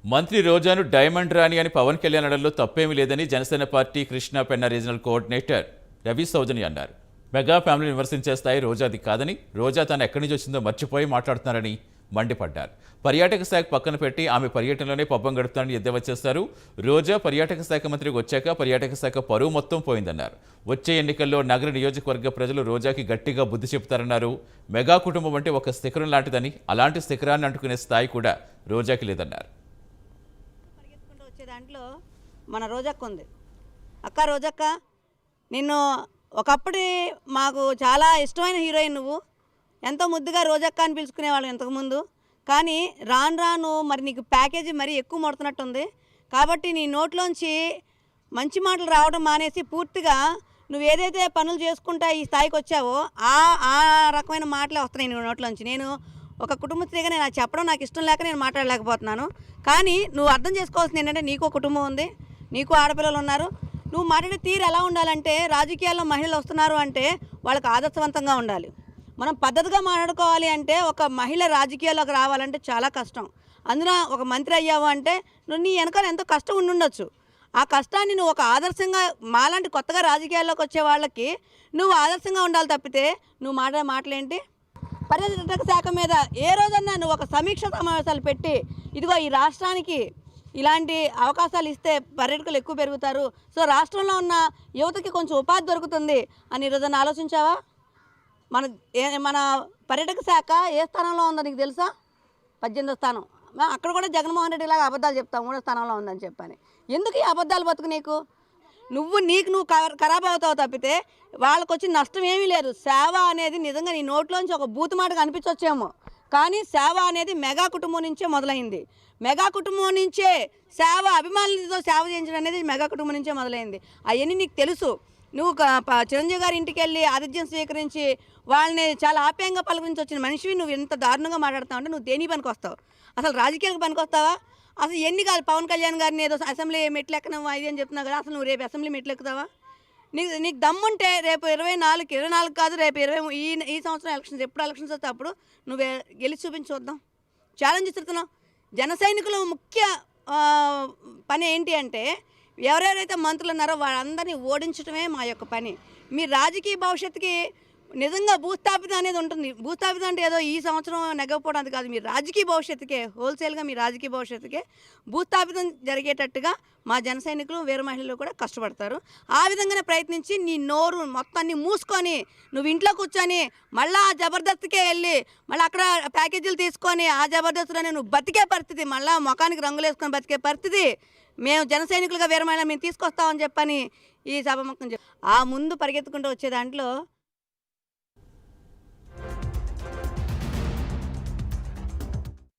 మంత్రి రోజాను డైమండ్ రాణి అని పవన్ కళ్యాణ్ అనడంలో తప్పేమీ లేదని Janasena party Krishna Penna regional coordinator Ravi Soujani అన్నారు. మెగా ఫ్యామిలీని విమర్శించే స్థాయి రోజాది కాదని, రోజా తను ఎక్కడి నుంచి వచ్చిందో మర్చిపోయి మాట్లాడుతున్నారని మండిపడ్డారు. పర్యాటక శాఖ పక్కన పెట్టి ఆమె పర్యటనలోనే పబ్బం గడుపుతారని ఎద్దేవా చేశారు. రోజా పర్యాటక శాఖ మంత్రికి వచ్చాక పర్యాటక శాఖ పరువు మొత్తం పోయిందన్నారు. వచ్చే ఎన్నికల్లో నగర నియోజకవర్గ ప్రజలు రోజాకి గట్టిగా బుద్ధి చెబుతారన్నారు. మెగా కుటుంబం అంటే ఒక శిఖరం లాంటిదని, అలాంటి శిఖరాన్ని అంటుకునే స్థాయి కూడా రోజాకి లేదన్నారు. దాంట్లో మన రోజక్క ఉంది. అక్క రోజక్క, నిన్ను ఒకప్పుడు మాకు చాలా ఇష్టమైన హీరోయిన్, నువ్వు ఎంతో ముద్దుగా రోజక్క అని పిలుచుకునేవాళ్ళం ఇంతకుముందు. కానీ రాను రాను మరి నీకు ప్యాకేజీ మరీ ఎక్కువ మొడుతున్నట్టుంది. కాబట్టి నీ నోట్లోంచి మంచి మాటలు రావడం మానేసి పూర్తిగా నువ్వు ఏదైతే పనులు చేసుకుంటా ఈ స్థాయికి వచ్చావో ఆ రకమైన మాటలే వస్తున్నాయి నీ నోట్లోంచి. నేను ఒక కుటుంబ స్త్రీగా నేను చెప్పడం నాకు ఇష్టం లేక నేను మాట్లాడలేకపోతున్నాను. కానీ నువ్వు అర్థం చేసుకోవాల్సింది ఏంటంటే, నీకు కుటుంబం ఉంది, నీకు ఆడపిల్లలు ఉన్నారు. నువ్వు మాట్లాడే తీరు ఎలా ఉండాలంటే, రాజకీయాల్లో మహిళలు వస్తున్నారు అంటే వాళ్ళకి ఆదర్శవంతంగా ఉండాలి. మనం పద్ధతిగా మాట్లాడుకోవాలి అంటే, ఒక మహిళ రాజకీయాల్లోకి రావాలంటే చాలా కష్టం. అందులో ఒక మంత్రి అయ్యావు అంటే నువ్వు నీ వెనకాల ఎంతో కష్టం ఉండుండొచ్చు. ఆ కష్టాన్ని నువ్వు ఒక ఆదర్శంగా, మాలాంటి కొత్తగా రాజకీయాల్లోకి వచ్చే వాళ్ళకి నువ్వు ఆదర్శంగా ఉండాలి తప్పితే నువ్వు మాట్లాడే మాటలేంటి? పర్యాటక శాఖ మీద ఏ రోజన్నా నువ్వు ఒక సమీక్ష సమావేశాలు పెట్టి, ఇదిగో ఈ రాష్ట్రానికి ఇలాంటి అవకాశాలు ఇస్తే పర్యాటకులు ఎక్కువ పెరుగుతారు, సో రాష్ట్రంలో ఉన్న యువతకి కొంచెం ఉపాధి దొరుకుతుంది అని ఈరోజున ఆలోచించావా? మన పర్యాటక శాఖ ఏ స్థానంలో ఉందో నీకు తెలుసా? 18వ స్థానం. అక్కడ కూడా జగన్మోహన్ రెడ్డి లాగా అబద్ధాలు చెప్తావు 3వ స్థానంలో ఉందని చెప్పని. ఎందుకు ఈ అబద్ధాలు బతుకు నీకు? నువ్వు ఖరాబ్ అవుతావు తప్పితే వాళ్ళకు వచ్చిన నష్టం ఏమీ లేదు. సేవ అనేది నిజంగా నీ నోట్లోంచి ఒక బూతు మాట కనిపించొచ్చేమో, కానీ సేవ అనేది మెగా కుటుంబం నుంచే మొదలైంది. మెగా కుటుంబం నుంచే సేవ, అభిమానులతో సేవ చేయించడం అనేది మెగా కుటుంబం నుంచే మొదలైంది. అవన్నీ నీకు తెలుసు. నువ్వు చిరంజీవి గారి ఇంటికి వెళ్ళి ఆతిథ్యం స్వీకరించి వాళ్ళని చాలా ఆప్యాయంగా పలకరించి వచ్చిన మనిషివి. నువ్వు ఎంత దారుణంగా మాట్లాడుతావు అంటే నువ్వు దేనికి పనికి వస్తావు? అసలు రాజకీయాలకు పనికి వస్తావా? అసలు ఎన్ని కాదు, పవన్ కళ్యాణ్ గారిని ఏదో అసెంబ్లీ మెట్లు ఎక్కనవు అది అని చెప్తున్నావు కదా, అసలు నువ్వు రేపు అసెంబ్లీ మెట్లు ఎక్కుతావా? నీకు దమ్ముంటే రేపు 24 కాదు, రేపు ఈ సంవత్సరం ఎలక్షన్స్, ఎప్పుడు ఎలక్షన్స్ వస్తే అప్పుడు నువ్వు గెలిచి చూపించి చూద్దాం. ఛాలెంజ్ ఇస్తున్నావు. జన సైనికుల ముఖ్య పని ఏంటి అంటే, ఎవరెవరైతే మంత్రులు ఉన్నారో వాళ్ళందరినీ ఓడించడమే మా యొక్క పని. మీ రాజకీయ భవిష్యత్తుకి నిజంగా భూస్థాపితం అనేది ఉంటుంది. భూస్థాపితం అంటే ఏదో ఈ సంవత్సరం నెగ్గకపోవడానికి కాదు, మీ రాజకీయ భవిష్యత్తుకే, హోల్సేల్గా మీ రాజకీయ భవిష్యత్తుకే భూస్థాపితం జరిగేటట్టుగా మా జన సైనికులు, వీర మహిళలు కూడా కష్టపడతారు. ఆ విధంగానే ప్రయత్నించి నీ నోరు మొత్తాన్ని మూసుకొని నువ్వు ఇంట్లో కూర్చొని మళ్ళీ ఆ జబర్దస్త్కే వెళ్ళి మళ్ళీ అక్కడ ప్యాకేజీలు తీసుకొని ఆ జబర్దస్త్లోనే నువ్వు బతికే పరిస్థితి, మళ్ళీ ముఖానికి రంగులు వేసుకొని బతికే పరిస్థితి మేము జన సైనికులుగా వీర మహిళలు మేము తీసుకొస్తామని చెప్పని ఈ సభముఖం ఆ ముందు పరిగెత్తుకుంటూ వచ్చే దాంట్లో